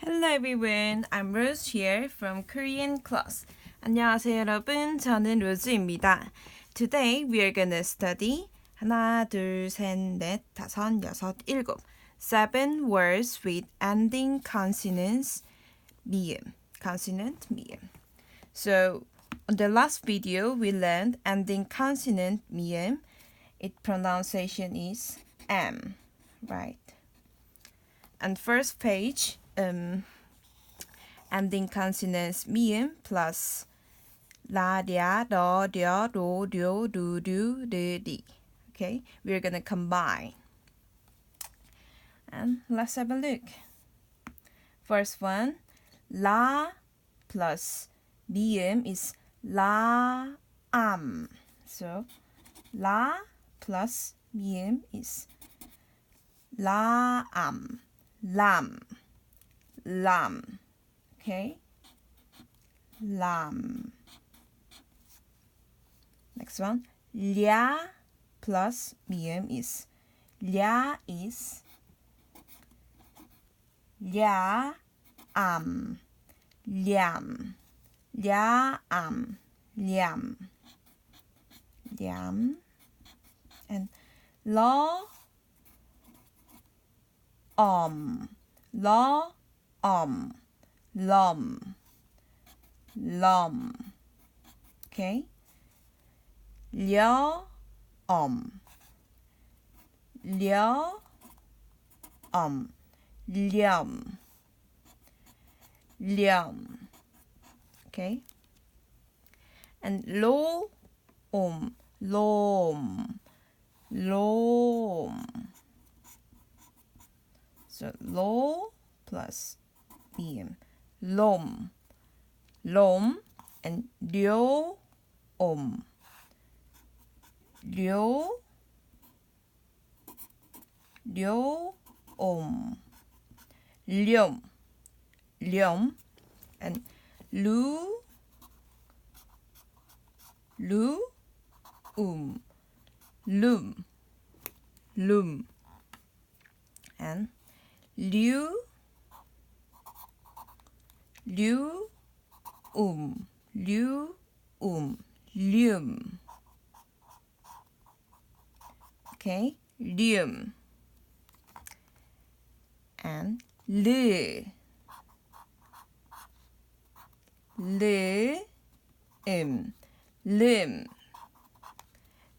Hello everyone, I'm Rose here from Korean class. 안녕하세요 여러분, 저는 로즈입니다. Today we are gonna study 하나, 둘, 셋, 넷, 다섯, 여섯, 일곱 7 words with ending consonants 미음, consonant 미음. So on the last video we learned ending consonant 미음. Its pronunciation is M, right? And first page ending consonants 미음 plus 라, 랴, 러, 려, 로, 료, 루, 류, 르, 리. Okay, we're gonna combine. And let's have a look. First one, 라 plus 미음 is 라, 암. So, 라 plus 미음 is 라, 암, 람. lam, okay? lam. Next one, ля plus 미음 is ля is ля, 암, 냠, ля, 암, 냠, 냠. And 러, 러, lum, okay? 려, 렴, okay? And 로, 롬. So 로 plus 미음, 롬, and 료, 렴, and 루, 룸, and 류, 륨. Okay, 륨. And 르,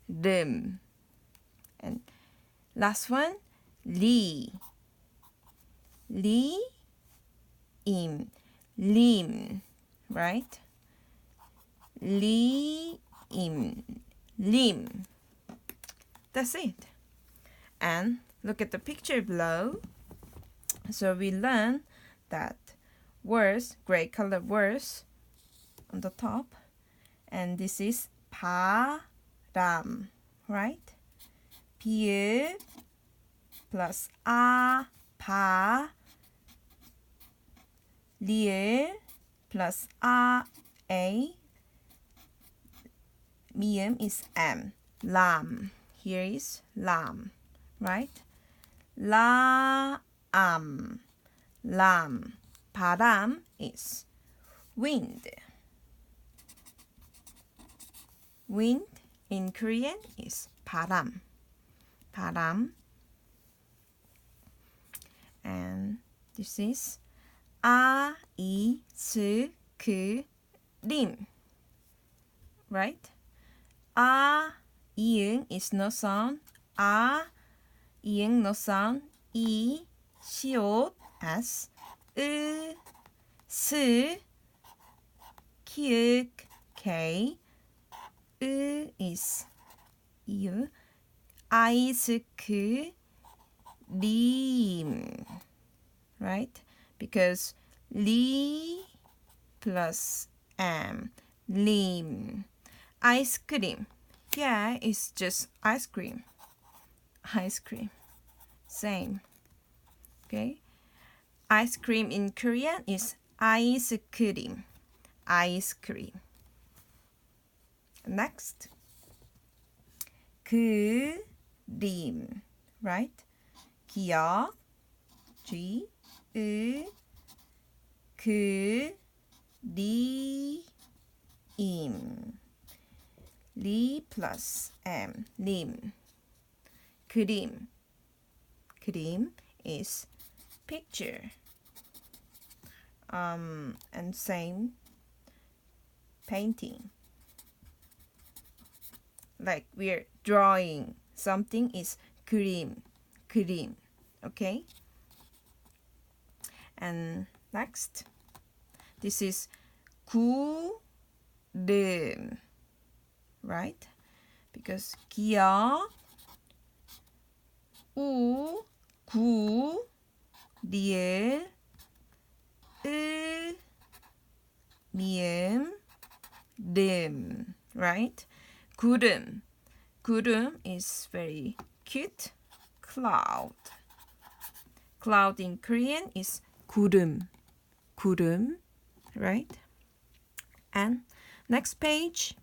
름. And last one, 리, 림, right? 림. That's it. And look at the picture below. So we learn that words, gray color words on the top. And this is 바람, right? 비읍 plus 아, 바, 리을 plus 아, a, 미음 is m, lam. Here is lam, right? 람, 람. 바람 is wind. Wind in Korean is 바람. And this is 아이스크림, right? 이응 is no sound. 이응 no sound. 시옷 s. 스 키읔 k. is 이응. 아이스크림, right? Because 리 plus m, 림. Ice cream, yeah, it's just ice cream. Same, okay? Ice cream in Korean is 아이스크림. Next, 그림, right? 기억, G, 그림 리 plus M 림 그림 is picture and same painting like we're drawing something is 그림 okay. And next, this is 구름, right? Because 기역, 구, 리을, 미음, right? 구름 is very cute. Cloud in Korean is 구름, right? And next page.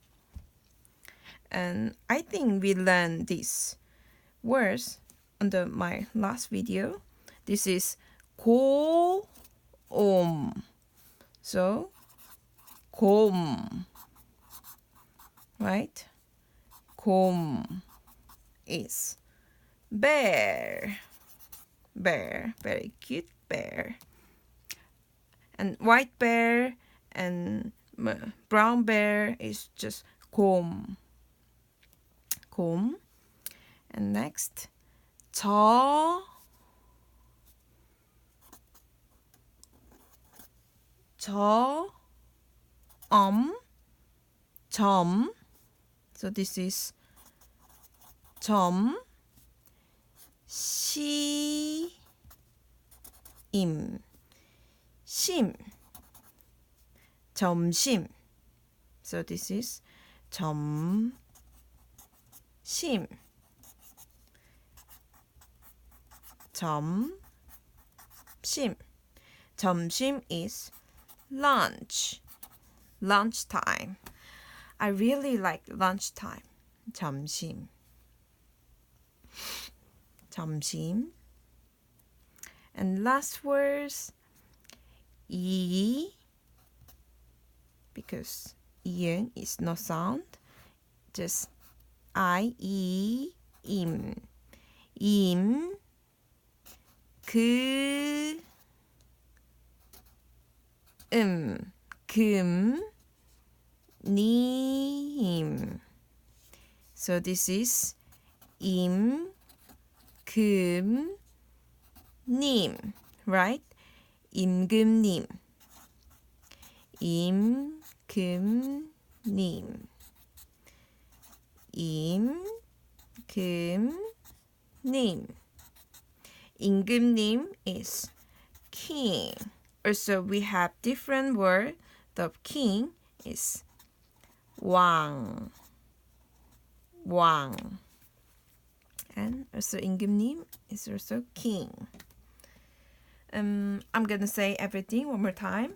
And I think we learned these words under my last video. This is 고옴. So, 곰, right? 곰 is bear, very cute bear. And white bear and brown bear is just 곰. And next, 점. So this is 점. 심. 점심. So this is 점심. 점심 is lunchtime. I really like lunchtime. 점심. And last words, 이, because 이응 is no sound, just I, 이, 임, 금, 님. So this is 임, 금, 님, right? 임금님. 임금님 is king. Also, we have different word. The king is 왕. And also 임금님 is also king. I'm gonna say everything one more time.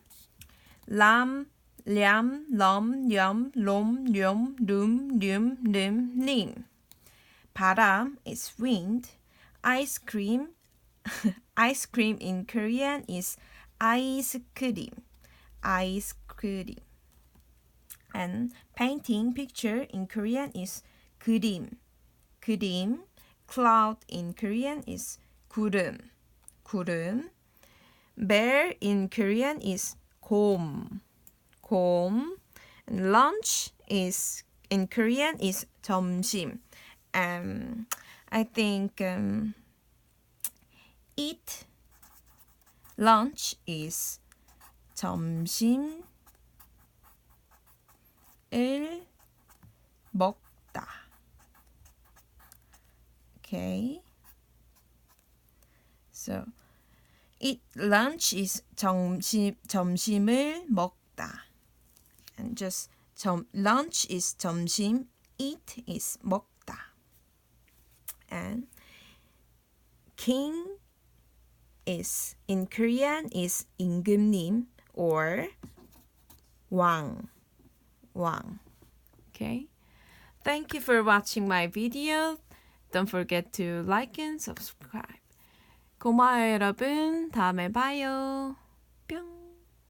람, 냠, 럼, 렴, 롬, 뇸, 룸, 림. 바람 is wind. Ice cream in Korean is 아이스크림. And painting picture in Korean is 그림. Cloud in Korean is 구름. Bear in Korean is 곰. And lunch is in Korean is 점심. I think eat lunch is 점심을 먹다. Okay. So eat lunch is 점심을 먹다. And just lunch is 점심, eat is 먹다. And king is in Korean is 임금님 or 왕. Okay. Thank you for watching my video. Don't forget to like and subscribe. 고마워요, 여러분. 다음에 봐요.